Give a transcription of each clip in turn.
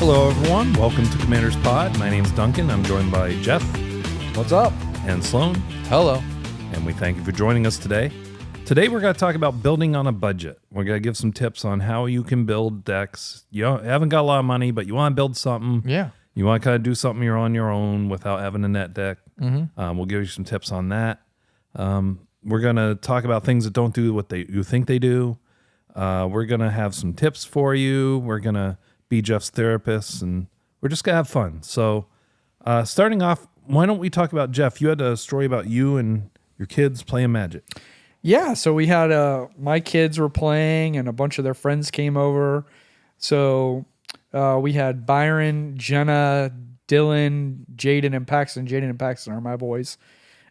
Hello, everyone. Welcome to Commander's Pod. My name's Duncan. I'm joined by Jeff. What's up? And Sloan. Hello. And we thank you for joining us today. Today, we're going to talk about building on a budget. We're going to give some tips on how you can build decks. You haven't got a lot of money, but you want to build something. Yeah. You want to kind of do something you're on your own without having a net deck. Mm-hmm. We'll give you some tips on that. We're going to talk about things that don't do what you think they do. We're going to have some tips for you. We're going to be Jeff's therapist, and we're just going to have fun. So starting off, why don't we talk about Jeff? You had a story about you and your kids playing Magic. Yeah, so we had my kids were playing, and a bunch of their friends came over. So we had Byron, Jenna, Dylan, Jaden, and Paxton. Jaden and Paxton are my boys,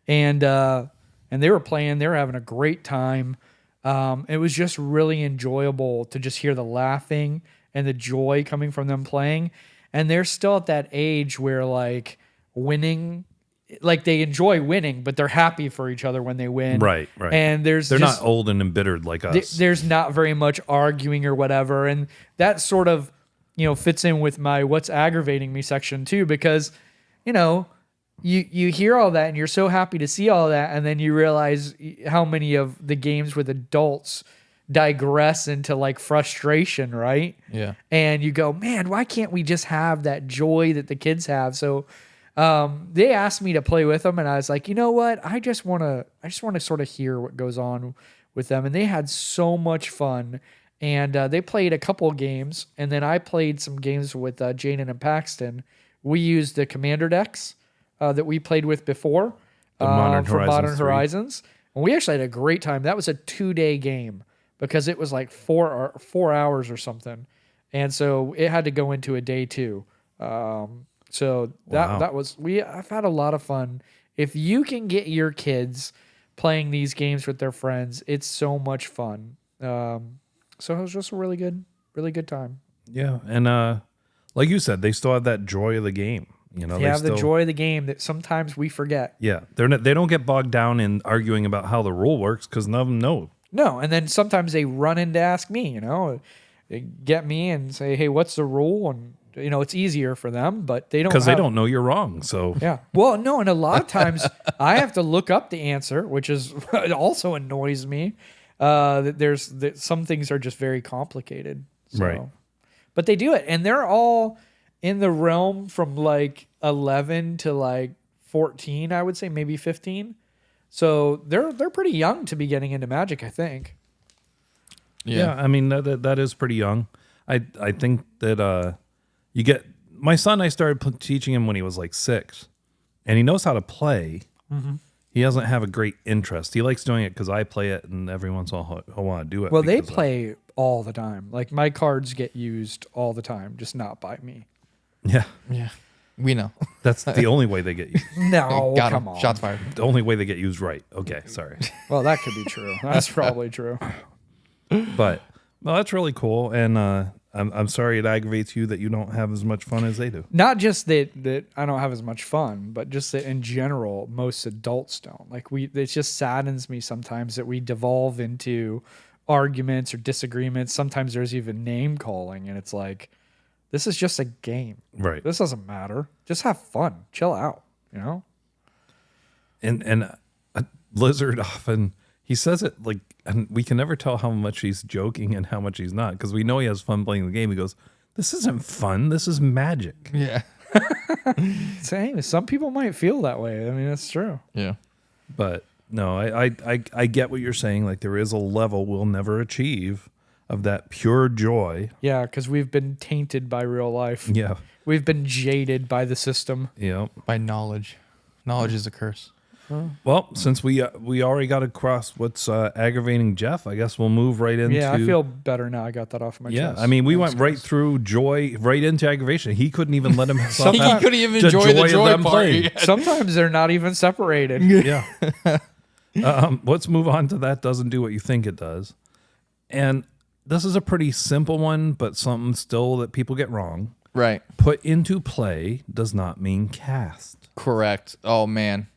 and they were playing. They were having a great time. It was just really enjoyable to just hear the laughing and the joy coming from them playing. And they're still at that age where like winning, like they enjoy winning, but they're happy for each other when they win. Right. And they're not old and embittered like us. There's not very much arguing or whatever. And that sort of, fits in with my what's aggravating me section too, because, you hear all that and you're so happy to see all that. And then you realize how many of the games with adults digress into like frustration, right? Yeah. And you go, man, why can't we just have that joy that the kids have? So they asked me to play with them, and I was like, you know what? I just want to sort of hear what goes on with them. And they had so much fun. And they played a couple of games, and then I played some games with Jaden and Paxton. We used the Commander decks that we played with before for Modern Horizons. And we actually had a great time. That was a 2-day game because it was like 4 hours or something. And so it had to go into a day 2. So I've had a lot of fun. If you can get your kids playing these games with their friends, it's so much fun. So it was just a really good time. Yeah. And like you said, they still have that joy of the game. They have the joy of the game that sometimes we forget. Yeah. They don't get bogged down in arguing about how the rule works because none of them know. No. And then sometimes they run in to ask me, they get me and say, hey, what's the rule? And it's easier for them, but they don't. Because they don't know you're wrong. So yeah. Well, no, and a lot of times I have to look up the answer, which is it also annoys me. That some things are just very complicated. So. Right. But they do it, and they're all in the realm from like 11 to like 14, I would say, maybe 15. So they're pretty young to be getting into Magic, I think. Yeah, I mean that is pretty young. I think that my son. I started teaching him when he was like 6, and he knows how to play. Mm-hmm. He doesn't have a great interest. He likes doing it because I play it, and every once in a while he'll want to do it. Well, they play all the time. Like my cards get used all the time, just not by me. Yeah, we know. That's the only way they get used. No, come on. Shots fired. The only way they get used right. Okay, sorry. Well, that could be true. That's probably true. But well, that's really cool, and I'm sorry it aggravates you that you don't have as much fun as they do. Not just that I don't have as much fun, but just that in general, most adults don't. Like it just saddens me sometimes that we devolve into arguments or disagreements. Sometimes there's even name calling, and it's like, this is just a game. Right. This doesn't matter. Just have fun. Chill out, And Blizzard often, he says it like, and we can never tell how much he's joking and how much he's not, because we know he has fun playing the game. He goes, this isn't fun. This is Magic. Yeah. Same. Some people might feel that way. I mean, that's true. Yeah. But no, I get what you're saying. Like there is a level we'll never achieve of that pure joy. Yeah, because we've been tainted by real life. Yeah. We've been jaded by the system. Yeah. By knowledge. Knowledge is a curse. Well, since we already got across what's aggravating Jeff, I guess we'll move right into... Yeah, I feel better now. I got that off my chest. Yeah, I mean, we went right through joy, right into aggravation. He couldn't even let himself He couldn't even enjoy the joy part. Sometimes they're not even separated. Yeah. Let's move on to that doesn't do what you think it does. And this is a pretty simple one, but something still that people get wrong. Right. Put into play does not mean cast. Correct. Oh, man.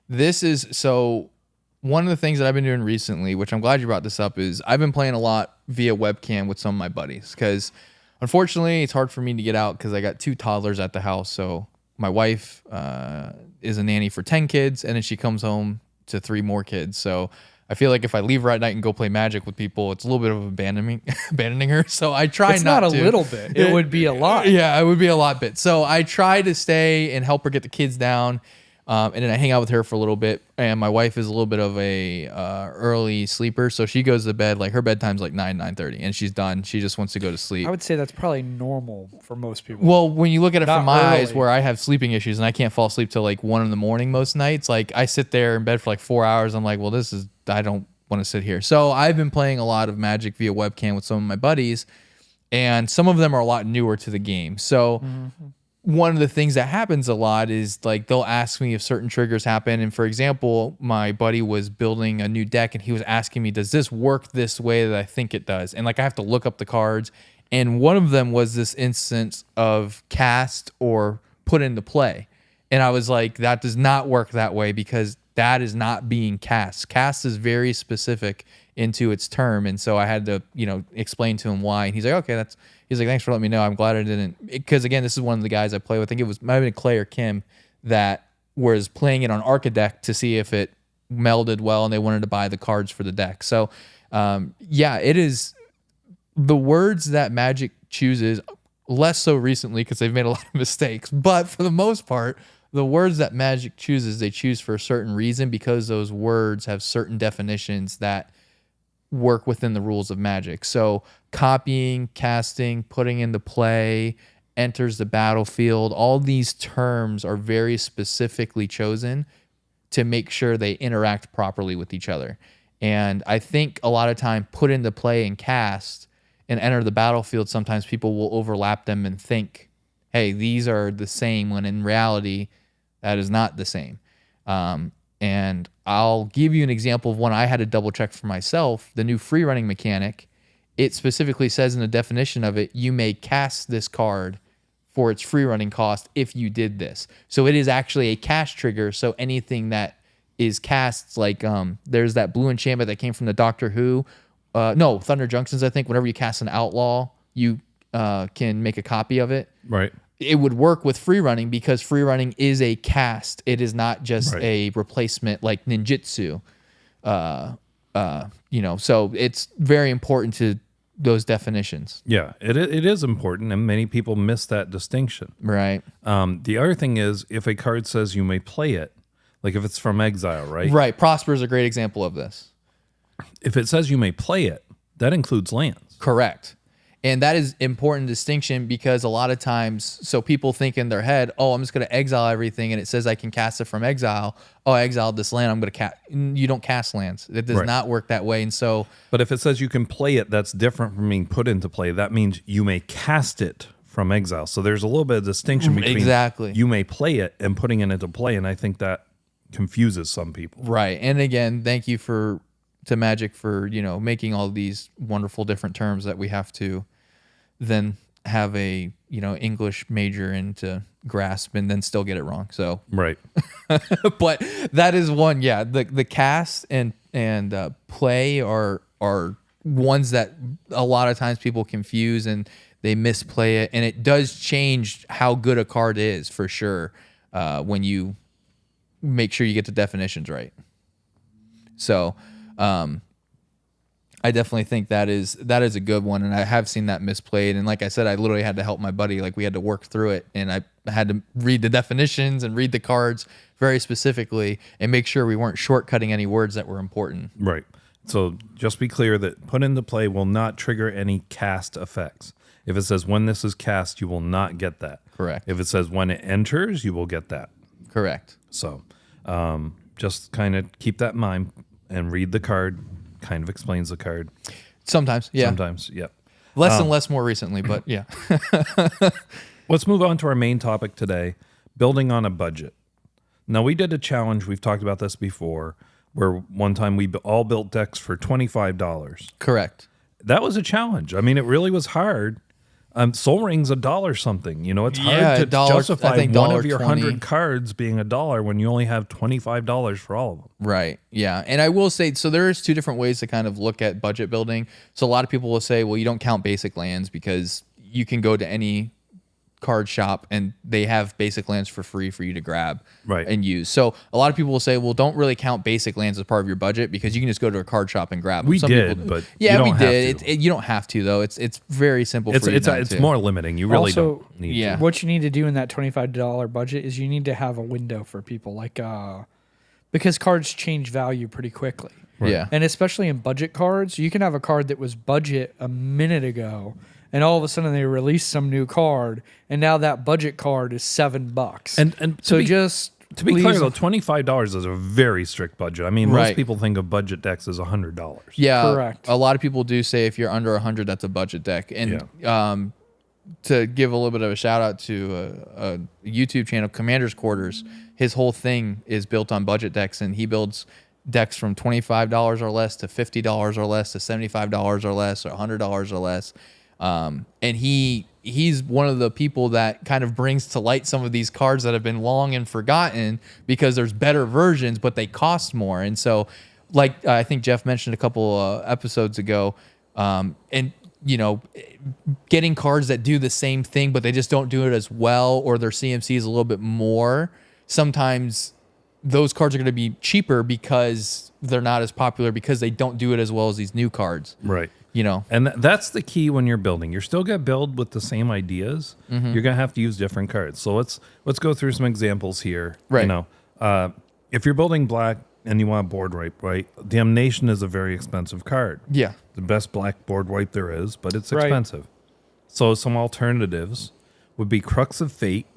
This is so one of the things that I've been doing recently, which I'm glad you brought this up, is I've been playing a lot via webcam with some of my buddies because Unfortunately, it's hard for me to get out because I got 2 toddlers at the house. So my wife is a nanny for 10 kids, and then she comes home to 3 more kids. So I feel like if I leave her at night and go play Magic with people, it's a little bit of abandoning her. So I try It's not not to. a little bit. It would be a lot. Yeah, it would be a lot bit. So I try to stay and help her get the kids down. And then I hang out with her for a little bit. And my wife is a little bit of a early sleeper. So she goes to bed, like her bedtime's like 9:30, and she's done. She just wants to go to sleep. I would say that's probably normal for most people. Well, when you look at it Not from my eyes, early. where I have sleeping issues and I can't fall asleep till like 1 in the morning most nights, like I sit there in bed for like 4 hours. I'm like, well, I don't want to sit here. So I've been playing a lot of Magic via webcam with some of my buddies, and some of them are a lot newer to the game. So one of the things that happens a lot is like they'll ask me if certain triggers happen. And for example, my buddy was building a new deck and he was asking me, does this work this way that I think it does? And like I have to look up the cards. And one of them was this instance of cast or put into play. And I was like, that does not work that way because that is not being cast. Cast is very specific into its term. And so I had to, explain to him why. And he's like, okay, he's like, thanks for letting me know. I'm glad I didn't, because again, this is one of the guys I play with. I think might have been Clay or Kim that was playing it on Archidec to see if it melded well and they wanted to buy the cards for the deck. So it is the words that Magic chooses, less so recently because they've made a lot of mistakes, but for the most part, the words that Magic chooses, they choose for a certain reason because those words have certain definitions that work within the rules of Magic. So copying, casting, putting into play, enters the battlefield, all these terms are very specifically chosen to make sure they interact properly with each other. And I think a lot of time put into play and cast and enter the battlefield, sometimes people will overlap them and think, hey, these are the same, when in reality, that is not the same. And I'll give you an example of one I had to double check for myself. The new free running mechanic, it specifically says in the definition of it, you may cast this card for its free running cost if you did this. So it is actually a cast trigger. So anything that is cast, like there's that blue enchantment that came from the Doctor Who. Thunder Junctions, I think. Whenever you cast an outlaw, you can make a copy of it. Right. It would work with free running because free running is a cast. It is not just a replacement like ninjutsu. So it's very important to those definitions. Yeah, it is important, and many people miss that distinction. Right. The other thing is, if a card says you may play it, like if it's from exile, right? Right. Prosper is a great example of this. If it says you may play it, that includes lands. Correct. And that is important distinction because a lot of times, so people think in their head, oh, I'm just going to exile everything, and it says I can cast it from exile. Oh, I exiled this land, I'm going to cast. You don't cast lands. It does not work that way. And so, but if it says you can play it, that's different from being put into play. That means you may cast it from exile. So there's a little bit of distinction between you may play it and putting it into play, and I think that confuses some people. Right. And again, thank you to Magic for making all these wonderful different terms that we have to then have a English major in to grasp and then still get it wrong. So right. But that is one. Yeah, the cast and play are ones that a lot of times people confuse and they misplay it, and it does change how good a card is for sure when you make sure you get the definitions right. So I definitely think that is a good one, and I have seen that misplayed. And like I said, I literally had to help my buddy. Like we had to work through it, and I had to read the definitions and read the cards very specifically and make sure we weren't shortcutting any words that were important. Right. So just be clear that put into play will not trigger any cast effects. If it says when this is cast, you will not get that. Correct. If it says when it enters, you will get that. Correct. So just kind of keep that in mind and read the card. Kind of explains the card. Sometimes, yeah. Sometimes, yeah. Less and less more recently, but yeah. Let's move on to our main topic today, building on a budget. Now, we did a challenge. We've talked about this before, where one time we all built decks for $25. Correct. That was a challenge. I mean, it really was hard. Soul Ring's $1 something. It's hard to justify one of your 100 cards being $1 when you only have $25 for all of them. Right. Yeah. And I will say, so there is two different ways to kind of look at budget building. So a lot of people will say, well, you don't count basic lands because you can go to any card shop and they have basic lands for free for you to grab and use. So a lot of people will say, well, don't really count basic lands as part of your budget because you can just go to a card shop and grab them. We did, but yeah, you don't we have did. to. You don't have to though. It's very simple for you. It's more limiting. You really Also, don't need yeah. to. What you need to do in that $25 budget is you need to have a window for people, like because cards change value pretty quickly. Yeah. And especially in budget cards, you can have a card that was budget a minute ago, and all of a sudden they release some new card, and now that budget card is $7. And so to be clear though, $25 is a very strict budget. I mean, most people think of budget decks as $100. Yeah, correct. A lot of people do say if you're under 100, that's a budget deck. And to give a little bit of a shout out to a YouTube channel, Commander's Quarters, his whole thing is built on budget decks, and he builds decks from $25 or less to $50 or less to $75 or less or $100 or less. And he's one of the people that kind of brings to light some of these cards that have been long and forgotten because there's better versions, but they cost more. And so, like I think Jeff mentioned a couple episodes ago, and you know, getting cards that do the same thing, but they just don't do it as well, or their CMC is a little bit more. Sometimes those cards are going to be cheaper because they're not as popular because they don't do it as well as these new cards. Right. You know, and that's the key when you're building. You're still going to build with the same ideas. You're going to have to use different cards. So let's go through some examples here. Right. You know, if you're building black and you want board wipe, right? Damnation is a very expensive card. Yeah. The best black board wipe there is, but it's expensive. So some alternatives would be Crux of Fate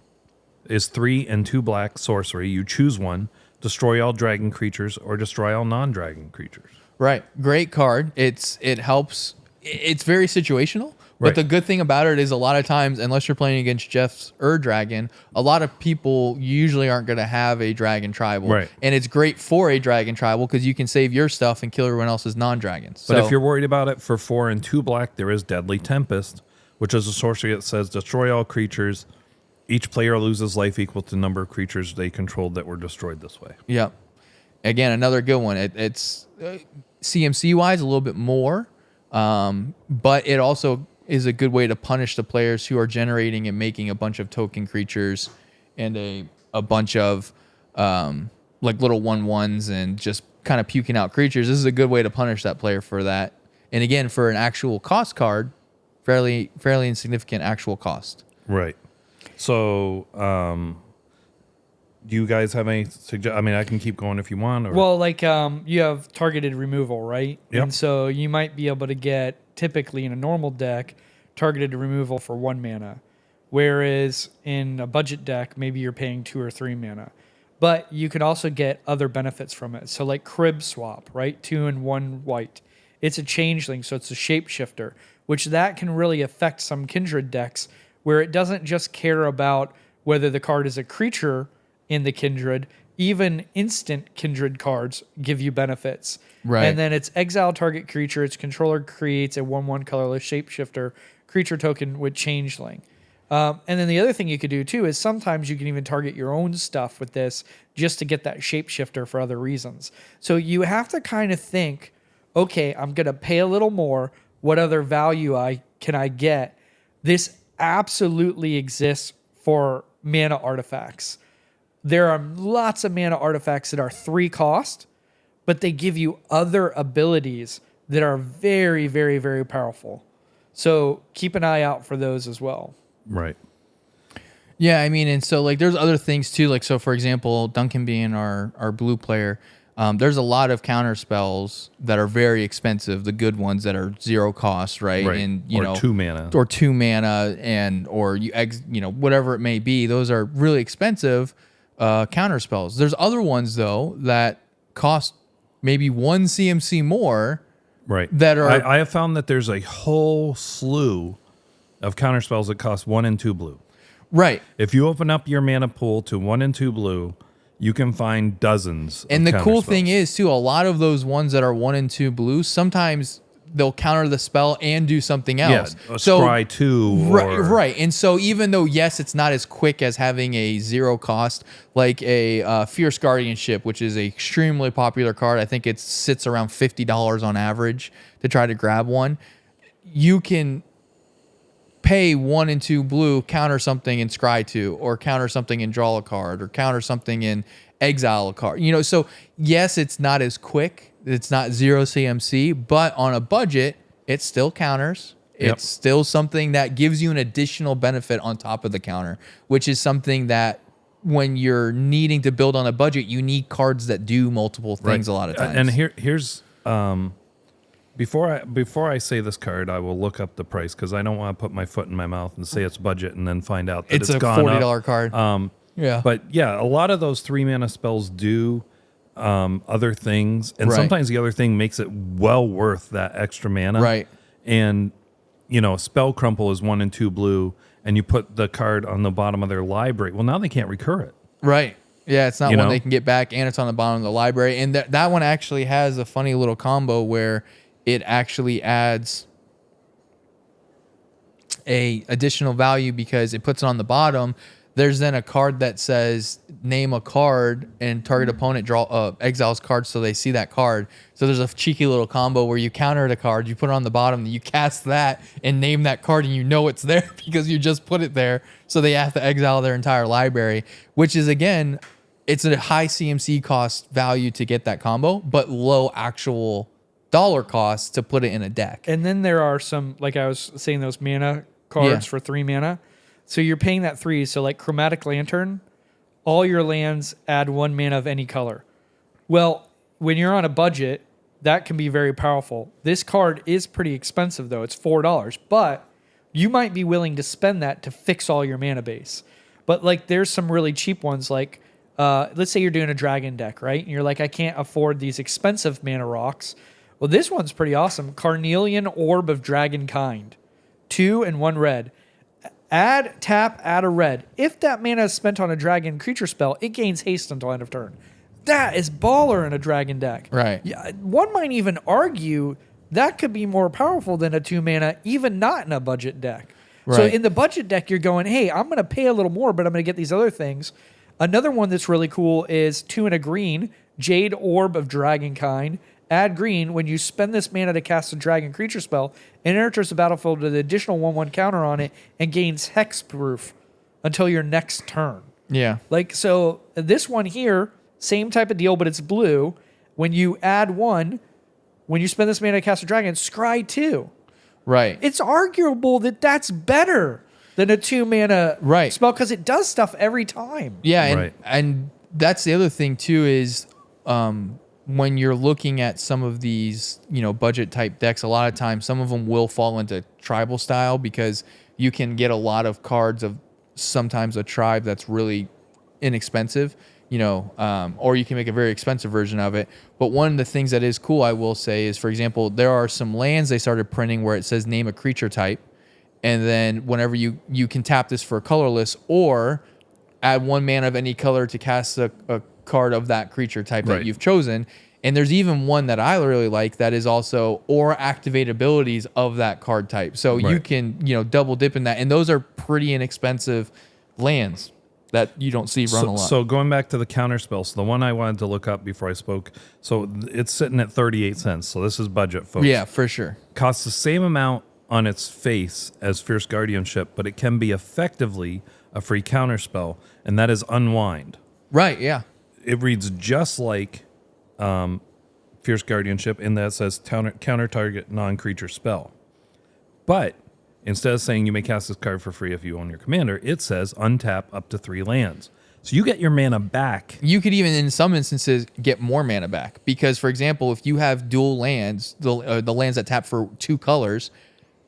is 3 and 2 black sorcery. You choose one, destroy all dragon creatures or destroy all non-dragon creatures. Right. Great card. It helps. It's very situational. But the good thing about it is a lot of times, unless you're playing against Jeff's Dragon, a lot of people usually aren't going to have a dragon tribal. Right. And it's great for a dragon tribal because you can save your stuff and kill everyone else's non-dragons. But if you're worried about it, for 4 and 2 black, there is Deadly Tempest, which is a sorcery that says destroy all creatures. Each player loses life equal to the number of creatures they controlled that were destroyed this way. Yeah. Again, another good one. It's CMC-wise a little bit more, but it also is a good way to punish the players who are generating and making a bunch of token creatures and a bunch of like little 1/1s and just kind of puking out creatures. This is a good way to punish that player for that. And again, for an actual cost card, fairly insignificant actual cost. Right. So, do you guys have any I mean, I can keep going if you want. Or? Well, like you have targeted removal, right? Yep. And so you might be able to get, typically in a normal deck, targeted removal for 1 mana. Whereas in a budget deck, maybe you're paying 2 or 3 mana. But you could also get other benefits from it. So like Crib Swap, right? 2 and 1 white. It's a changeling, so it's a shapeshifter, which that can really affect some Kindred decks where it doesn't just care about whether the card is a creature in the Kindred. Even instant Kindred cards give you benefits. Right. And then it's exile target creature. Its controller creates a 1/1 colorless shapeshifter creature token with changeling. And then the other thing you could do too is sometimes you can even target your own stuff with this just to get that shapeshifter for other reasons. So you have to kind of think, okay, I'm going to pay a little more. What other value can I get? This absolutely exists for mana artifacts. There are lots of mana artifacts that are 3 cost, but they give you other abilities that are very, very, very powerful. So keep an eye out for those as well. Right. Yeah, I mean, and so like there's other things too. Like, so for example, Duncan being our blue player, there's a lot of counter spells that are very expensive. The good ones that are 0 cost, right? And you know, 2 mana, or 2 mana, and or whatever it may be. Those are really expensive counter spells. There's other ones though that cost maybe 1 CMC more. Right. That are I have found that there's a whole slew of counter spells that cost 1 and 2 blue. right. If you open up your mana pool to 1 and 2 blue, you can find dozens. And of the counter cool spells. thing is too, a lot of those ones that are 1 and 2 blue, sometimes they'll counter the spell and do something else. Yeah, a scry 2. Right. And so even though, yes, it's not as quick as having a 0 cost, like a Fierce Guardianship, which is an extremely popular card. I think it sits around $50 on average to try to grab one. You can pay 1 and 2 blue, counter something and scry 2, or counter something and draw a card, or counter something and exile a card. So yes, it's not as quick. It's not 0 CMC, but on a budget, it still counters. It's still something that gives you an additional benefit on top of the counter, which is something that when you're needing to build on a budget, you need cards that do multiple things a lot of times. And here's before I say this card, I will look up the price because I don't want to put my foot in my mouth and say it's budget and then find out that it's a gone $40 up. card. But yeah, a lot of those 3 mana spells do other things, and sometimes the other thing makes it well worth that extra mana. Right. And spell crumple is 1 and 2 blue, and you put the card on the bottom of their library. Well, now they can't recur it. Right. Yeah, it's not one they can get back, and it's on the bottom of the library. And that one actually has a funny little combo where it actually adds a additional value because it puts it on the bottom. There's then a card that says name a card and target opponent exiles cards so they see that card. So there's a cheeky little combo where you counter the card, you put it on the bottom, you cast that and name that card, and it's there because you just put it there. So they have to exile their entire library, which is, again, it's a high CMC cost value to get that combo, but low actual dollar cost to put it in a deck. And then there are some, like I was saying, those mana cards for 3 mana. So you're paying that 3. So like Chromatic Lantern, all your lands add 1 mana of any color. Well, when you're on a budget, that can be very powerful. This card is pretty expensive though. It's $4, but you might be willing to spend that to fix all your mana base. But like there's some really cheap ones like, let's say you're doing a dragon deck, right? And you're like, I can't afford these expensive mana rocks. Well, this one's pretty awesome. Carnelian Orb of Dragonkind. 2 and 1 red. Add a red. If that mana is spent on a dragon creature spell, it gains haste until end of turn. That is baller in a dragon deck. Right. Yeah, one might even argue that could be more powerful than a 2 mana, even not in a budget deck. Right. So in the budget deck, you're going, hey, I'm going to pay a little more, but I'm going to get these other things. Another one that's really cool is 2 and a green, Jade Orb of Dragonkind. Add green. When you spend this mana to cast a dragon creature spell, it enters the battlefield with an additional 1/1 counter on it and gains hexproof until your next turn. Yeah. Like, so this one here, same type of deal, but it's blue. When you add 1, when you spend this mana to cast a dragon, scry 2. Right. It's arguable that that's better than a 2 mana spell because it does stuff every time. Yeah. And that's the other thing too is, when you're looking at some of these, budget type decks, a lot of times some of them will fall into tribal style because you can get a lot of cards of sometimes a tribe that's really inexpensive, or you can make a very expensive version of it. But one of the things that is cool, I will say, is, for example, there are some lands they started printing where it says name a creature type. And then whenever you can tap this for colorless or add 1 mana of any color to cast a card of that creature type that you've chosen. And there's even one that I really like that is also or activate abilities of that card type. So you can, double dip in that. And those are pretty inexpensive lands that you don't see run a lot. So going back to the counter spells, the one I wanted to look up before I spoke, so it's sitting at 38 cents. So this is budget, folks. Yeah, for sure. Costs the same amount on its face as Fierce Guardianship, but it can be effectively a free counter spell, and that is Unwind. Right, yeah. It reads just like Fierce Guardianship in that it says counter target non-creature spell. But instead of saying you may cast this card for free if you own your commander, it says untap up to 3 lands. So you get your mana back. You could even, in some instances, get more mana back. Because, for example, if you have dual lands, the lands that tap for 2 colors,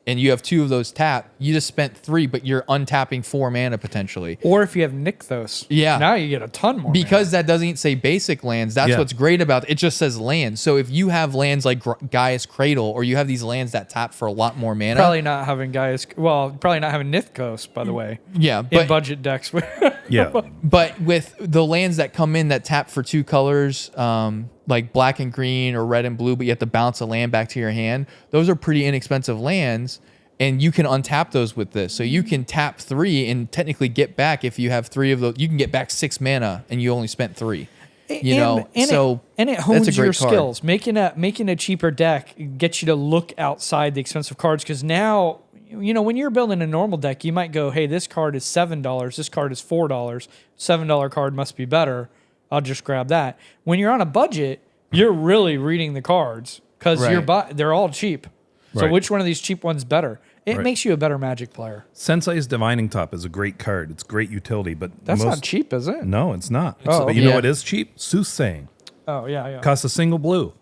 and you have 2 of those tap, you just spent 3, but you're untapping 4 mana potentially. Or if you have Nykthos, now you get a ton more. Because that doesn't say basic lands. That's what's great about it. It just says lands. So if you have lands like Gaia's Cradle, or you have these lands that tap for a lot more mana. Probably not having probably not having Nykthos, by the way. Yeah. In budget decks. But with the lands that come in that tap for 2 colors, like black and green or red and blue, but you have to bounce a land back to your hand, those are pretty inexpensive lands, and you can untap those with this. So you can tap 3 and technically get back, if you have 3 of those, you can get back 6 mana and you only spent 3. And it hones your skills. Making a cheaper deck gets you to look outside the expensive cards, because now when you're building a normal deck, you might go, hey, this card is $7, this card is $4, $7 card must be better. I'll just grab that. When you're on a budget, you're really reading the cards because they're all cheap. So Right. which one of these cheap ones better? It makes you a better Magic player. Sensei's Divining Top is a great card. It's great utility, but That's not cheap, is it? No, it's not. Oh, But you know what is cheap? Soothsaying. Oh, yeah. Costs a single blue.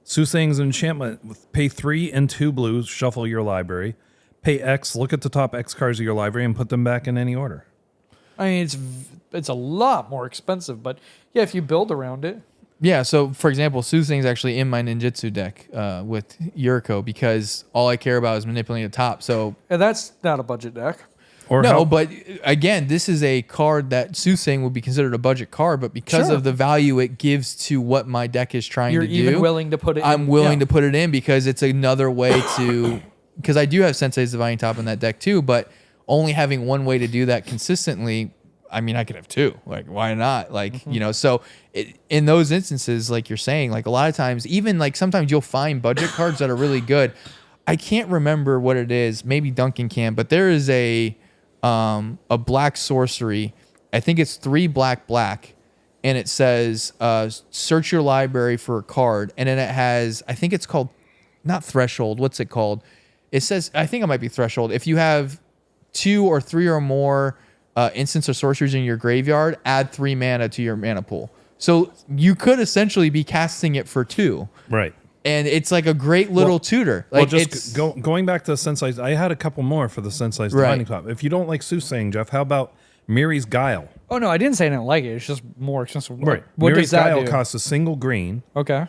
Soothsaying's an enchantment. Pay 3 and 2 blues, shuffle your library. Pay X, look at the top X cards of your library, and put them back in any order. I mean, it's a lot more expensive, but yeah, if you build around it. Yeah, so for example, Soothsaying is actually in my ninjutsu deck with Yuriko because all I care about is manipulating the top. So And that's not a budget deck. Or no, but again, this is a card that Soothsaying would be considered a budget card, but because Sure. of the value it gives to what my deck is trying You're to do, even willing to put it I'm in. willing to put it in because it's another way to. Because I do have Sensei's Divining Top in that deck too, but only having one way to do that consistently. I mean, I could have two. Like, why not? Like, so in those instances, like you're saying, like a lot of times, even like sometimes you'll find budget cards that are really good. I can't remember what it is. Maybe Duncan can, but there is a black sorcery. I think it's 3 black, and it says search your library for a card, and then it has, I think it's called not Threshold. What's it called? It says, I think it might be Threshold. If you have 2 or 3 or more instants or sorceries in your graveyard, add 3 mana to your mana pool. So you could essentially be casting it for 2. Right. And it's like a great little tutor. Like just going back to the Sensei's, I had a couple more for the Sensei's Divining Top. If you don't like Soothsaying, Jeff, how about Miri's Guile? Oh, no, I didn't say I didn't like it. It's just more expensive. Right. What Miri's does that Guile do? costs a single green. Okay.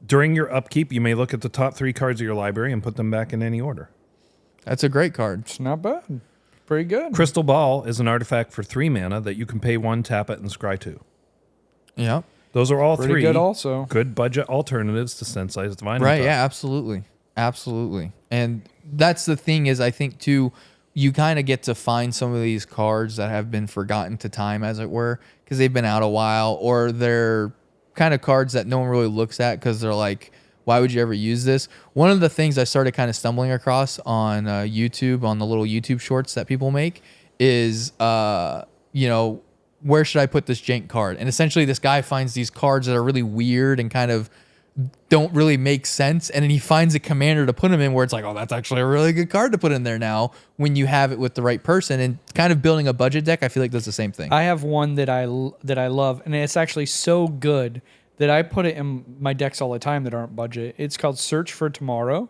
During your upkeep, you may look at the top 3 cards of your library and put them back in any order. That's a great card. It's not bad. Pretty good. Crystal Ball is an artifact for 3 mana that you can pay 1, tap it, and scry 2. Yeah. Those are all Pretty 3 good also. good budget alternatives to Sensei's Divining Right. Top. Yeah, absolutely. And that's the thing is I think too, you kind of get to find some of these cards that have been forgotten to time, as it were, because they've been out a while, or they're kind of cards that no one really looks at because they're like, why would you ever use this? One of the things I started kind of stumbling across on YouTube, on the little YouTube shorts that people make, is, where should I put this jank card? And essentially this guy finds these cards that are really weird and kind of don't really make sense. And then he finds a commander to put them in where it's like, oh, that's actually a really good card to put in there now when you have it with the right person. And kind of building a budget deck, I feel like does the same thing. I have one that I love, and it's actually so good that I put it in my decks all the time that aren't budget. It's called Search for Tomorrow.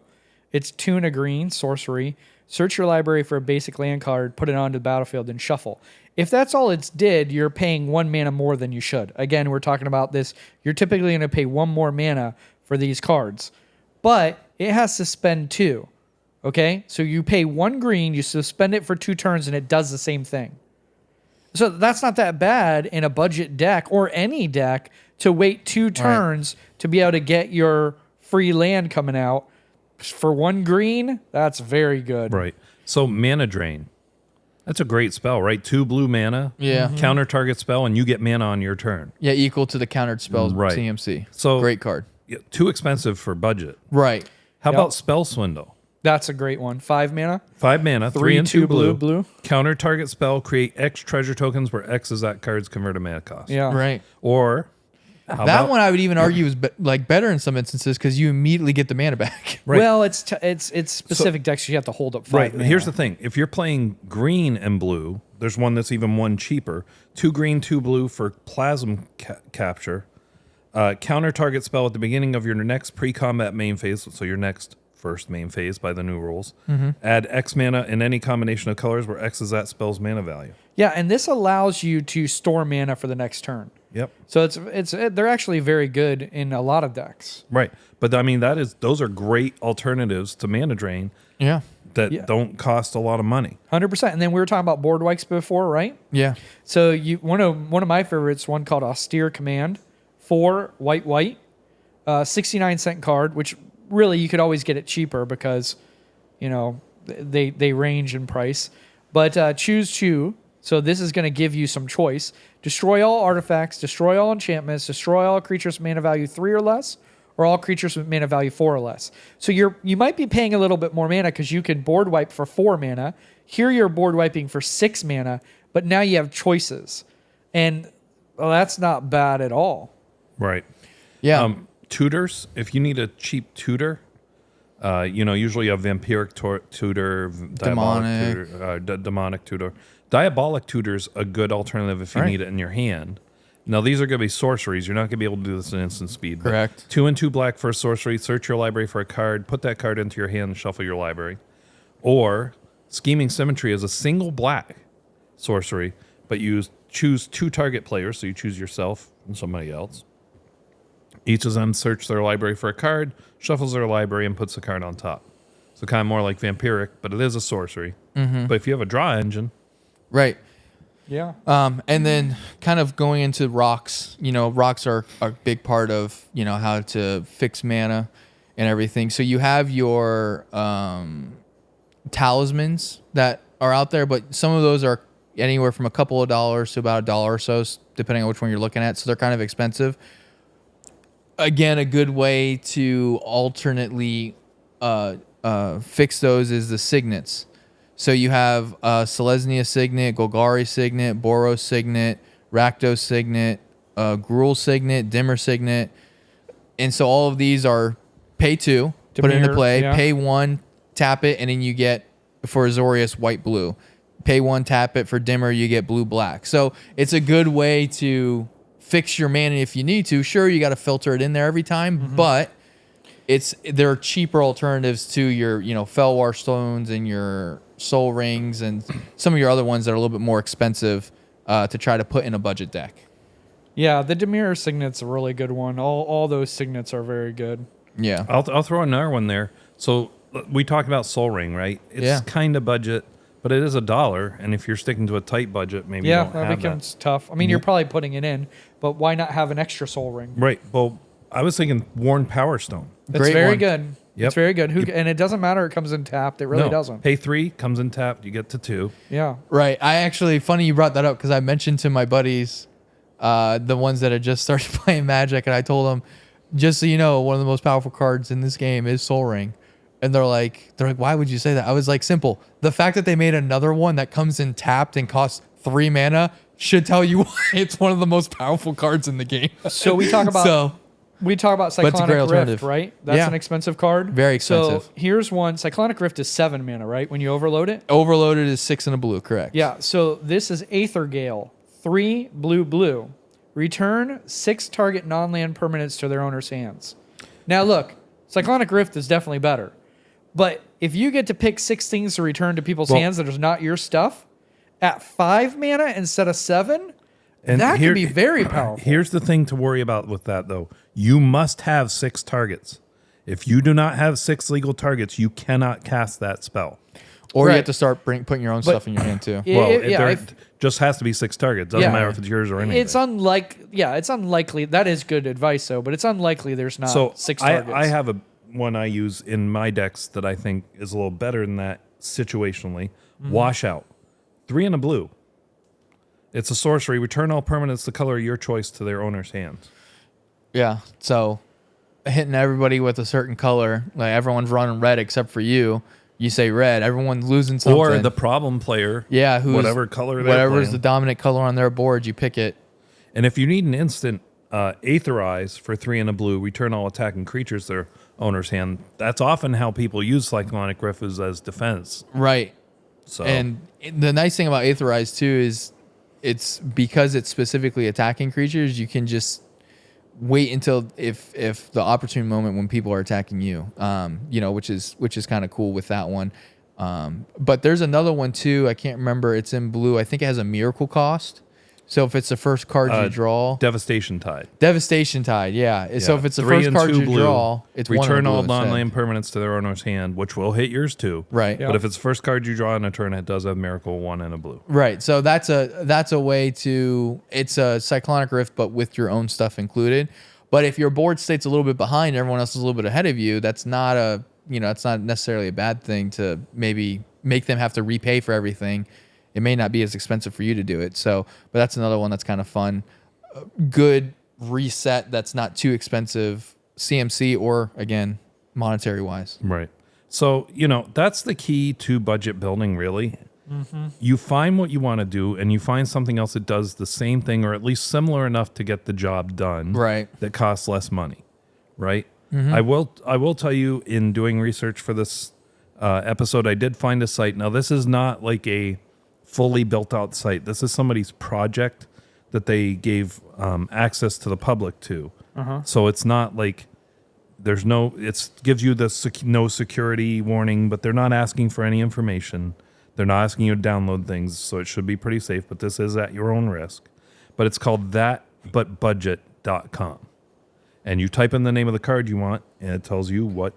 It's 2 and a green, sorcery. Search your library for a basic land card, put it onto the battlefield, and shuffle. If that's all it's did, you're paying 1 mana more than you should. Again, we're talking about this. You're typically going to pay 1 more mana for these cards. But it has to spend 2. Okay? So you pay 1 green, you suspend it for 2 turns, and it does the same thing. So that's not that bad in a budget deck or any deck to wait 2 turns to be able to get your free land coming out. For 1 green, that's very good. Right. So Mana Drain. That's a great spell, right? 2 blue mana. Yeah. Counter target spell, and you get mana on your turn. Yeah, equal to the countered spells Right. CMC. So great card. Yeah, too expensive for budget. Right. How Yep. about Spell Swindle? That's a great one. 5 mana. 5 mana, 3 and 2 blue. blue. Counter target spell, create X treasure tokens where X is that card's converted mana cost. Yeah. Right. Or That one I would even argue is better in some instances because you immediately get the mana back. Right. Well, it's specific decks you have to hold up 5 Right. mana. Here's the thing. If you're playing green and blue, there's one that's even 1 cheaper. 2 green, 2 blue for Plasm Capture. Counter target spell at the beginning of your next pre-combat main phase, so your next first main phase by the new rules. Add X mana in any combination of colors where X is that spell's mana value. Yeah, and this allows you to store mana for the next turn. Yep. So they're actually very good in a lot of decks. Right. But I mean, those are great alternatives to Mana Drain Yeah. that don't cost a lot of money. 100%. And then we were talking about board wipes before, right? Yeah. So one of my favorites, one called Austere Command, 4 white, 69-cent card, which really you could always get it cheaper because, they range in price. But choose 2. So this is going to give you some choice. Destroy all artifacts, destroy all enchantments, destroy all creatures mana value 3 or less, or all creatures with mana value 4 or less. So you might be paying a little bit more mana because you can board wipe for 4 mana. Here you're board wiping for 6 mana, but now you have choices. And well, that's not bad at all. Right. Yeah. Tutors, if you need a cheap tutor, usually you have vampiric tutor, demonic tutor. Diabolic tutor's a good alternative if you need it in your hand. Now, these are going to be sorceries. You're not going to be able to do this in instant speed. Correct. 2 and 2 black for a sorcery. Search your library for a card. Put that card into your hand and shuffle your library. Or Scheming Symmetry is a single black sorcery, but you choose 2 target players. So you choose yourself and somebody else. Each of them search their library for a card, shuffles their library, and puts the card on top. So kind of more like vampiric, but it is a sorcery. But if you have a draw engine... Right. Yeah. And then kind of going into rocks, rocks are a big part of, how to fix mana and everything. So you have your talismans that are out there, but some of those are anywhere from a couple of dollars to about $1 or so, depending on which one you're looking at. So they're kind of expensive. Again, a good way to alternately fix those is the signets. So you have Selesnya Signet, Golgari Signet, Boros Signet, Rakdos Signet, Gruul Signet, Dimmer Signet. And so all of these are pay 2, put it into play, pay 1, tap it, and then you get, for Azorius, white-blue. Pay 1, tap it. For Dimmer, you get blue-black. So it's a good way to fix your mana if you need to. Sure, you got to filter it in there every time, but there are cheaper alternatives to your, Felwar Stones and your Soul Rings and some of your other ones that are a little bit more expensive to try to put in a budget deck. Yeah, the Dimir Signet's a really good one. All those Signets are very good. Yeah. I'll throw another one there. So we talked about Soul Ring, right? It's kind of budget, but it is $1. And if you're sticking to a tight budget, maybe you don't have that becomes tough. I mean, you're probably putting it in, but why not have an extra Soul Ring? Right. Well, I was thinking Worn Power Stone. It's Great very one. good. Yep. It's very good. And it doesn't matter. It comes in tapped. It really doesn't. Pay 3, comes in tapped. You get to 2. Yeah. Right. Funny you brought that up because I mentioned to my buddies, the ones that had just started playing Magic, and I told them, just so you know, one of the most powerful cards in this game is Soul Ring. And they're like, why would you say that? I was like, simple. The fact that they made another one that comes in tapped and costs 3 mana should tell you why it's one of the most powerful cards in the game. So we talk about Cyclonic Rift, right? That's an expensive card. Very expensive. So here's one. Cyclonic Rift is 7 mana, right? When you overload it? Overloaded is 6 and a blue, correct. Yeah. So this is Aether Gale. 3 blue. Return 6 target non-land permanents to their owner's hands. Now look, Cyclonic Rift is definitely better. But if you get to pick 6 things to return to people's hands that is not your stuff, at 5 mana instead of 7, that can be very powerful. Here's the thing to worry about with that, though. You must have 6 targets. If you do not have 6 legal targets, you cannot cast that spell. Or you have to start putting your own stuff in your hand, too. It just has to be 6 targets. Doesn't matter if it's yours or anything. It's unlikely. That is good advice, though, but it's unlikely there's not 6 targets. I have one I use in my decks that I think is a little better than that situationally. Washout. 3 and a blue. It's a sorcery. Return all permanents the color of your choice to their owner's hands. Yeah. So hitting everybody with a certain color, like everyone's running red except for you. You say red, everyone's losing something. Or the problem player. Yeah, whatever color they're whatever's playing. the dominant color on their board, you pick it. And if you need an instant Aetherize for 3 and a blue, return all attacking creatures to their owner's hand. That's often how people use Cyclonic Rift as defense. Right. So And the nice thing about Aetherize too is it's because it's specifically attacking creatures, you can just wait until if the opportune moment when people are attacking you, which is kind of cool with that one. But there's another one too. I can't remember. It's in blue. I think it has a miracle cost. So if it's the first card you draw, Devastation Tide. Devastation Tide, yeah. So if it's the 3 first and card 2 you blue, draw, it's return all one non-land permanents to their owner's hand, which will hit yours too. Right. But if it's the first card you draw in a turn, it does have Miracle 1 and a blue. Right. So that's a way to. It's a Cyclonic Rift, but with your own stuff included. But if your board state's a little bit behind, everyone else is a little bit ahead of you. That's not it's not necessarily a bad thing to maybe make them have to repay for everything. It may not be as expensive for you to do it. So, but that's another one that's kind of fun. Good reset that's not too expensive CMC or again monetary wise. Right. So, that's the key to budget building, really. You find what you want to do, and you find something else that does the same thing or at least similar enough to get the job done. Right. That costs less money. Right. I will tell you, in doing research for this episode, I did find a site. Now, this is not like a fully built out site. This is somebody's project that they gave access to the public to. So it's not like it gives you the no security warning, but they're not asking for any information. They're not asking you to download things, so it should be pretty safe, but this is at your own risk. But it's called thatbutbudget.com. And you type in the name of the card you want, and it tells you what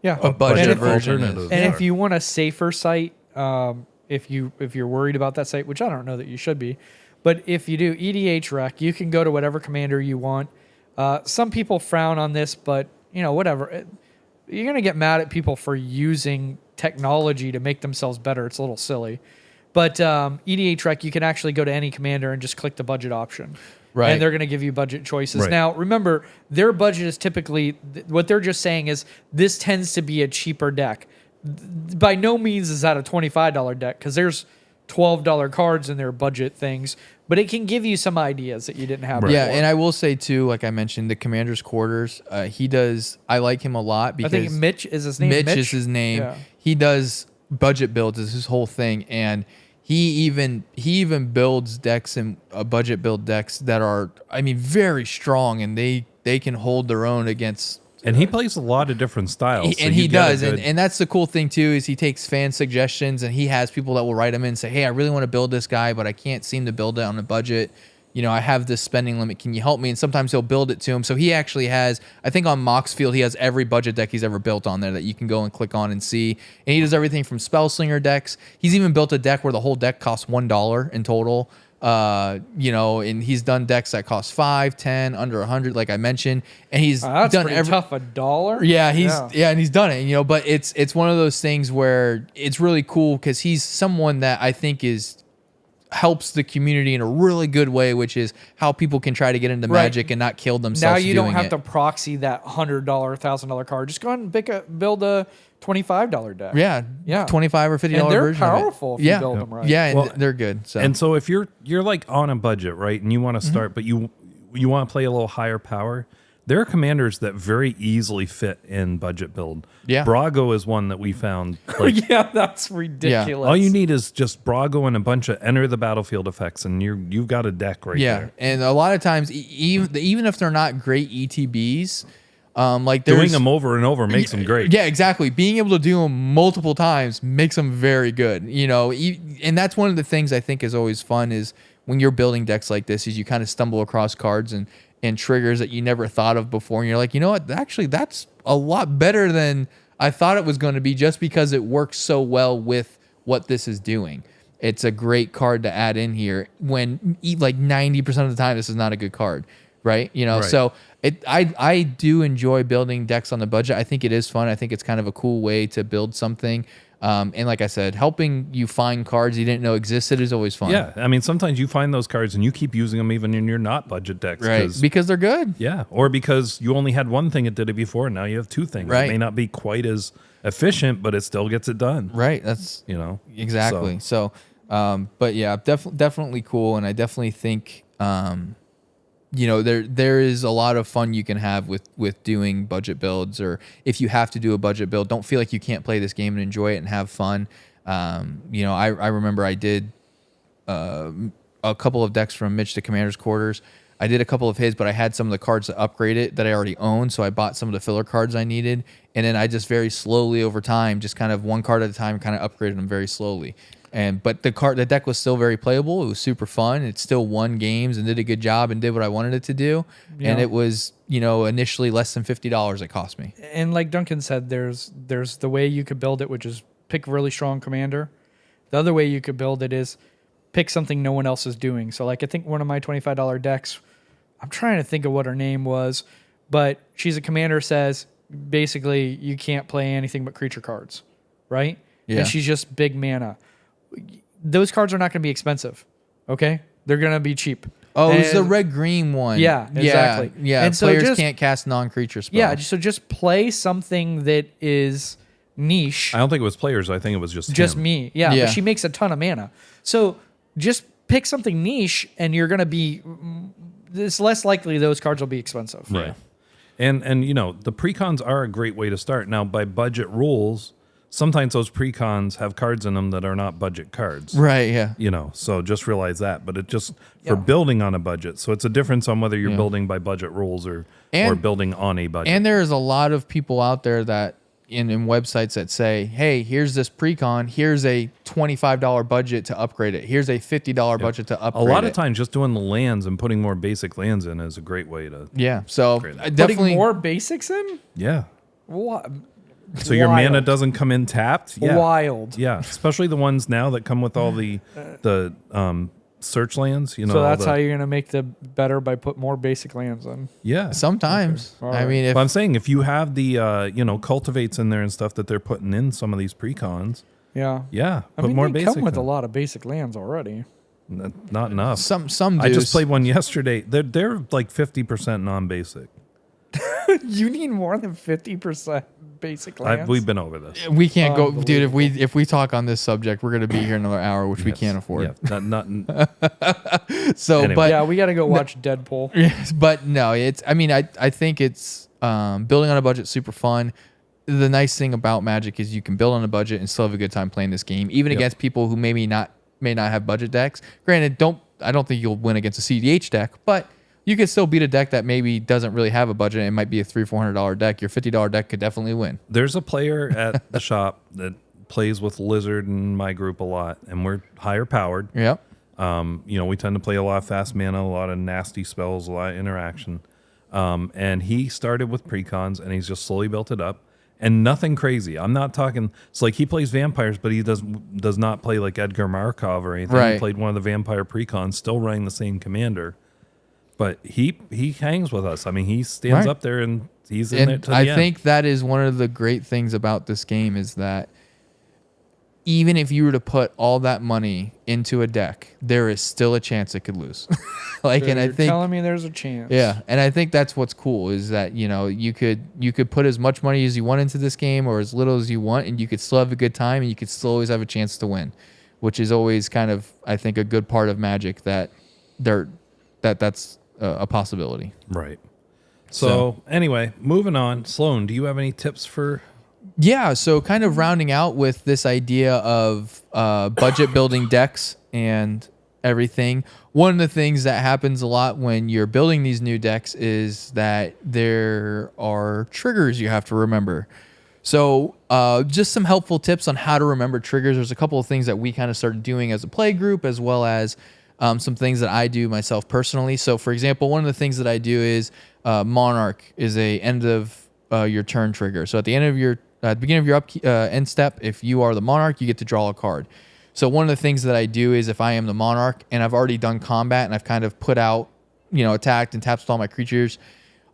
a budget version is. And if you want a safer site, if you're worried about that site, which I don't know that you should be, but if you do EDH Rec, you can go to whatever commander you want. Some people frown on this, but whatever. You're going to get mad at people for using technology to make themselves better. It's a little silly. But EDH Rec, you can actually go to any commander and just click the budget option. Right. And they're going to give you budget choices. Right. Now, remember, their budget is typically, what they're just saying is this tends to be a cheaper deck. By no means is that a $25 deck, because there's $12 cards in their budget things, but it can give you some ideas that you didn't have before. Yeah, and I will say too, like I mentioned, the Commander's Quarters, I like him a lot because I think Mitch is his name. Mitch is his name. Yeah. He does budget builds, is his whole thing, and he even builds decks and budget build decks that are, very strong, and they can hold their own against. And he plays a lot of different styles. And he does. And that's the cool thing, too, is he takes fan suggestions, and he has people that will write him in and say, hey, I really want to build this guy, but I can't seem to build it on a budget. I have this spending limit. Can you help me? And sometimes he'll build it to him. So he actually has, I think on Moxfield, he has every budget deck he's ever built on there that you can go and click on and see. And he does everything from Spellslinger decks. He's even built a deck where the whole deck costs $1 in total. And he's done decks that cost $5, $10, under $100, like I mentioned, and he's that's done pretty tough. $1. Yeah, and he's done it. But it's one of those things where it's really cool because he's someone that I think helps the community in a really good way, which is how people can try to get into Magic and not kill themselves. Now you don't doing have it. to proxy that $100, $1,000 card. Just go ahead and build a $25 deck. Yeah, Yeah. $25 or $50 And they're version powerful of if it. you build them right. Yeah, and Well, they're good. So. And so if you're like on a budget, right, and you want to start, but you want to play a little higher power, there are commanders that very easily fit in budget build. Yeah. Brago is one that we found. Like, Yeah, that's ridiculous. all you need is just Brago and a bunch of enter the battlefield effects, and you've got a deck right there. And a lot of times, even if they're not great ETBs, like Doing them over and over makes them great. Yeah, exactly. Being able to do them multiple times makes them very good. And that's one of the things I think is always fun is when you're building decks like this, is you kind of stumble across cards and triggers that you never thought of before, and you're like, you know what? Actually, that's a lot better than I thought it was going to be, just because it works so well with what this is doing. It's a great card to add in here when like 90% of the time this is not a good card, right? Right. So I do enjoy building decks on the budget. I think it is fun. I think it's kind of a cool way to build something. And like I said, helping you find cards you didn't know existed is always fun. Yeah, I mean, sometimes you find those cards and you keep using them even in your not budget decks. Right, because they're good. Yeah, or because you only had one thing that did it before, and now you have two things. Right. It may not be quite as efficient, but it still gets it done. Right, that's exactly. So but yeah, definitely cool, and I definitely think there is a lot of fun you can have with doing budget builds, or if you have to do a budget build, don't feel like you can't play this game and enjoy it and have fun. I remember I did a couple of decks from Mitch to Commander's Quarters. I did a couple of his, but I had some of the cards to upgrade it that I already owned, so I bought some of the filler cards I needed, and then I just very slowly over time, just kind of one card at a time, kind of upgraded them very slowly. But the deck was still very playable. It was super fun. It still won games and did a good job and did what I wanted it to do. Yeah. And it was, initially less than $50 it cost me. And like Duncan said, there's the way you could build it, which is pick a really strong commander. The other way you could build it is pick something no one else is doing. So like I think one of my $25 decks, I'm trying to think of what her name was, but she's a commander, says basically you can't play anything but creature cards, right? Yeah. And she's just big mana. Those cards are not going to be expensive, okay? They're going to be cheap. Oh, And- it's the red-green one. Yeah, exactly. Yeah, And so players just- can't cast non-creature spells. Yeah, so just play something that is niche. I don't think it was players. I think it was just him. Me. Yeah, Yeah. but she makes a ton of mana. So just pick something niche, and you're going to be. It's less likely those cards will be expensive. Right. And you know, the precons are a great way to start. Now, by budget rules, sometimes those precons have cards in them that are not budget cards. Right, yeah. You know, so just realize that. But it just Yeah. for building on a budget. So it's a difference on whether you're building by budget rules or building on a budget. And there's a lot of people out there that in websites that say, hey, here's this precon, here's a $25 budget to upgrade it. Here's a $50 budget to a upgrade lot it. of times just doing the lands and putting more basic lands in is a great way to Yeah. So Upgrade it. I definitely Putting more basics in? yeah. What? So your mana doesn't come in tapped. Yeah. Wild. Yeah, especially the ones now that come with all the search lands. You know, So all that's the- how you're going to make the better by put more basic lands in. Yeah. sometimes. All I right. mean, if But I'm saying if you have the cultivates in there and stuff that they're putting in some of these precons, Yeah. yeah, I put mean, more they basic. come with a in. lot of basic lands already. Not enough. some do. I just played one yesterday. They're like 50% non-basic. You need more than 50% basic lands. We've been over this. We can't go, dude. If we talk on this subject, we're gonna be here another hour, which we Yes. can't afford. Yeah, not So, Anyway. but Yeah, we got to go watch Deadpool. Yes, but no, it's. I mean, I think it's building on a budget super fun. The nice thing about Magic is you can build on a budget and still have a good time playing this game, even against people who may not have budget decks. Granted, I don't think you'll win against a CDH deck, but you could still beat a deck that maybe doesn't really have a budget. It might be a $300-$400 deck. Your $50 deck could definitely win. There's a player at the shop that plays with Lizard and my group a lot, and we're higher powered. Yep. We tend to play a lot of fast mana, a lot of nasty spells, a lot of interaction. And he started with precons, and he's just slowly built it up. And nothing crazy. I'm not talking. It's like he plays vampires, but he does not play like Edgar Markov or anything. Right. He played one of the vampire precons, still running the same commander. But he hangs with us. I mean, he stands Right. up there and he's in there And to the I end. think that is one of the great things about this game is that even if you were to put all that money into a deck, there is still a chance it could lose. So and I you're think telling me there's a chance. yeah, and I think that's what's cool is that you could put as much money as you want into this game or as little as you want, and you could still have a good time, and you could still always have a chance to win, which is always kind of I think a good part of Magic that's a possibility. Right. So anyway, moving on. Sloan, do you have any tips for? Yeah, so kind of rounding out with this idea of budget building decks and everything. One of the things that happens a lot when you're building these new decks is that there are triggers you have to remember. So just some helpful tips on how to remember triggers. There's a couple of things that we kind of started doing as a play group, as well as some things that I do myself personally. So for example, one of the things that I do is Monarch is a end of your turn trigger. So at the beginning of your end step, if you are the Monarch, you get to draw a card. So one of the things that I do is if I am the Monarch and I've already done combat and I've kind of put out, attacked and tapped all my creatures,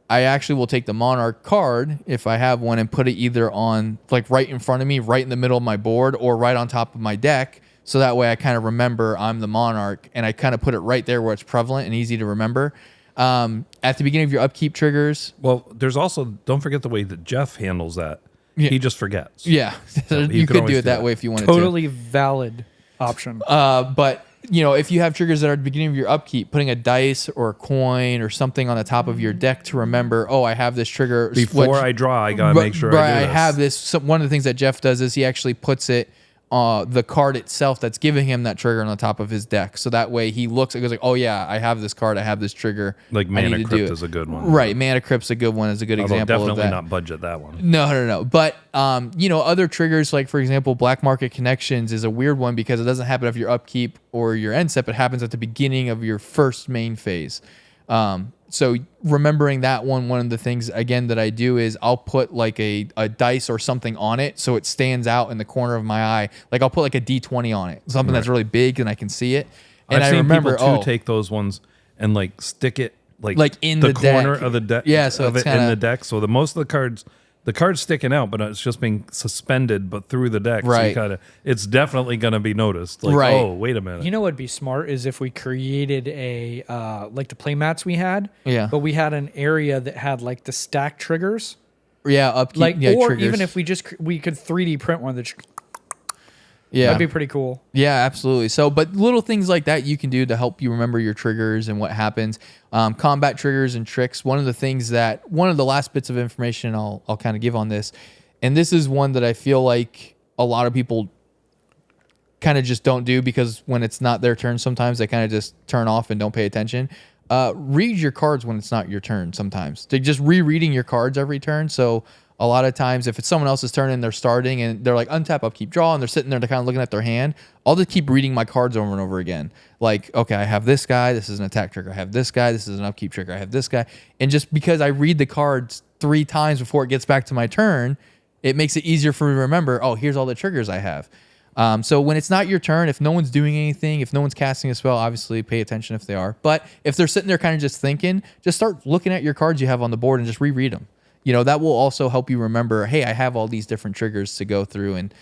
I actually will take the Monarch card, if I have one, and put it either on like right in front of me, right in the middle of my board, or right on top of my deck. So that way I kind of remember I'm the Monarch, and I kind of put it right there where it's prevalent and easy to remember. At the beginning of your upkeep triggers. Well, there's also, don't forget the way that Jeff handles that. Yeah. He just forgets. Yeah, So you could could always do do it that that. way if you wanted to. Totally valid option. But if you have triggers that are at the beginning of your upkeep, putting a dice or a coin or something on the top of your deck to remember, oh, I have this trigger. Before I draw, I gotta make sure I do this. have this. So one of the things that Jeff does is he actually puts it, the card itself that's giving him that trigger on the top of his deck. So that way he looks, it goes like, oh yeah, I have this card, I have this trigger. Like I need Mana to do Crypt it. is a good one. Right, Mana Crypt's a good one. Is a good Although example of definitely that. not budget that one. No. But other triggers, like for example, Black Market Connections is a weird one because it doesn't happen after your upkeep or your end step. It happens at the beginning of your first main phase. So remembering that one of the things again that I do is I'll put like a dice or something on it so it stands out in the corner of my eye. Like I'll put like a D20 on it, something that's really big and I can see it. And I've I seen remember, people too take those ones and like stick it like in the the corner deck. of the deck. Yeah, so of it's it in kinda- the deck. So the most of the cards the card's sticking out, but it's just being suspended, but through the deck. Right. So it's definitely going to be noticed. Like, Right. oh, wait a minute. You know what'd be smart is if we created a like the play mats we had, but we had an area that had like the stack triggers, upkeep, like or triggers. even if we could 3D print one that. Yeah, that'd be pretty cool. Yeah, absolutely. So, but little things like that you can do to help you remember your triggers and what happens. Combat triggers and tricks. One of the last bits of information I'll kind of give on this, and this is one that I feel like a lot of people kind of just don't do because when it's not their turn, sometimes they kind of just turn off and don't pay attention. Read your cards when it's not your turn. Sometimes they're just rereading your cards every turn. So a lot of times, if it's someone else's turn and they're starting and they're like untap, upkeep, draw, and they're sitting there, they're kind of looking at their hand, I'll just keep reading my cards over and over again. Like, okay, I have this guy, this is an attack trigger. I have this guy, this is an upkeep trigger. I have this guy. And just because I read the cards 3 times before it gets back to my turn, it makes it easier for me to remember, oh, here's all the triggers I have. So when it's not your turn, if no one's doing anything, if no one's casting a spell, obviously pay attention if they are. But if they're sitting there kind of just thinking, just start looking at your cards you have on the board and just reread them. You know, that will also help you remember, hey, I have all these different triggers to go through. And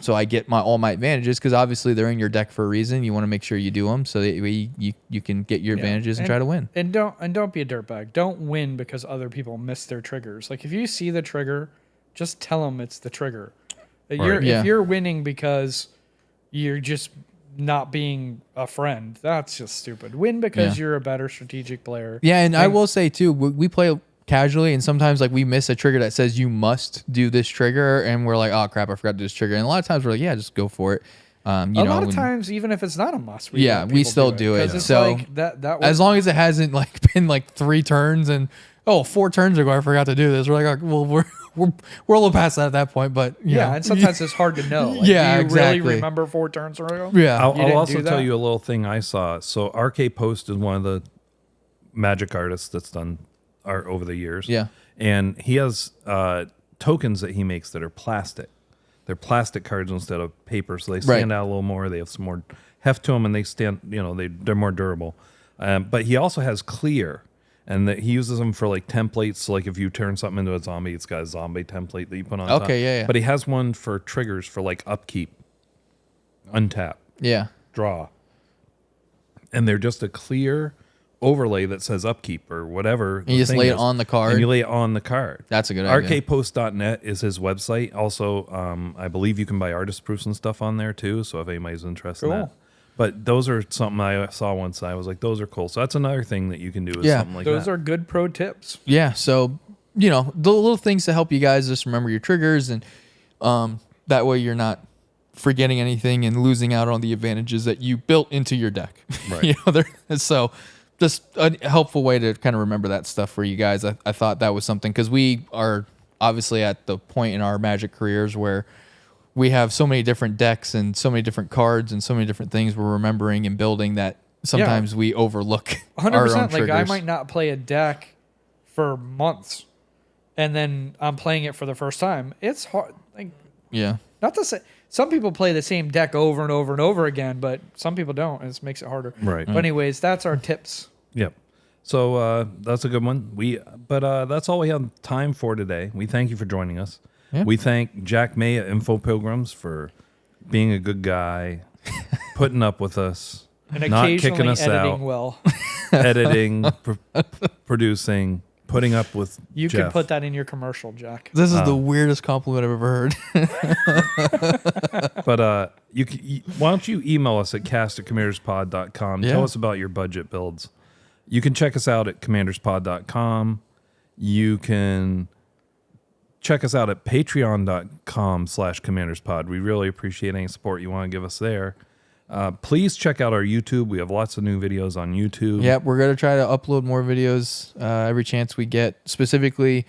so I get all my advantages because obviously they're in your deck for a reason. You want to make sure you do them so that you can get your advantages and try to win. And don't be a dirtbag. Don't win because other people miss their triggers. Like if you see the trigger, just tell them it's the trigger. If you're winning because you're just not being a friend, that's just stupid. Win because you're a better strategic player. Yeah, and I will say too, we play casually and sometimes like we miss a trigger that says you must do this trigger and we're like, oh crap, I forgot to do this trigger. And a lot of times we're like, yeah, just go for it. A lot of times, even if it's not a must, we still do it. So like that as long as it hasn't like been like 3 turns and 4 turns ago I forgot to do this, we're like, oh, well, we're a little past that at that point, but and sometimes it's hard to know. Like, yeah, do you exactly. really remember 4 turns ago? Yeah, I'll also tell you a little thing I saw. So RK Post is one of the magic artists that's done art over the years. Yeah. And he has tokens that he makes that are plastic. They're plastic cards instead of paper, so they stand out a little more. They have some more heft to them, and they stand. They're more durable. But he also has clear, and he uses them for like templates. So like if you turn something into a zombie, it's got a zombie template that you put on top. Yeah. But he has one for triggers for like upkeep, untap, draw, and they're just a clear overlay that says upkeep or whatever. And you just lay it on the card. And you lay it on the card. That's a good idea. rkpost.net is his website. Also, I believe you can buy artist proofs and stuff on there too. So if anybody's interested in that. But those are something I saw once. I was like, those are cool. So that's another thing that you can do is something like those that. are good pro tips. Yeah. So, the little things to help you guys just remember your triggers and that way you're not forgetting anything and losing out on the advantages that you built into your deck. Right. So just a helpful way to kind of remember that stuff for you guys. I thought that was something because we are obviously at the point in our Magic careers where we have so many different decks and so many different cards and so many different things we're remembering and building that sometimes we overlook 100%, our own triggers. Like I might not play a deck for months and then I'm playing it for the first time. It's hard. Like, not to say some people play the same deck over and over and over again, but some people don't, and it makes it harder. Right. But anyways, that's our tips. Yep. So that's a good one. But that's all we have time for today. We thank you for joining us. Yeah. We thank Jack May at Info Pilgrims for being a good guy, putting up with us, and not kicking us editing out, well, editing, producing, putting up with You Jeff. can put that in your commercial, Jack. This is the weirdest compliment I've ever heard. But why don't you email us at cast@commanderspod.com. Tell us about your budget builds. You can check us out at commanderspod.com. You can check us out at patreon.com/commanderspod. We really appreciate any support you want to give us there. Please check out our YouTube. We have lots of new videos on YouTube. Yeah, we're going to try to upload more videos every chance we get. Specifically,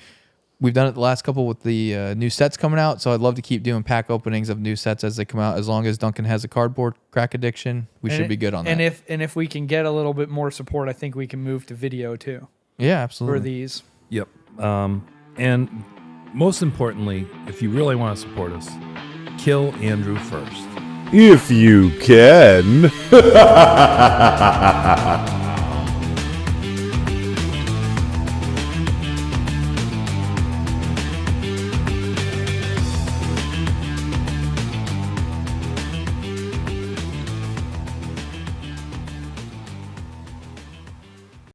we've done it the last couple with the new sets coming out, so I'd love to keep doing pack openings of new sets as they come out. As long as Duncan has a cardboard crack addiction, we should be good on that. And if we can get a little bit more support, I think we can move to video too. Yeah, absolutely. For these. Yep. And most importantly, if you really want to support us, kill Andrew first. If you can.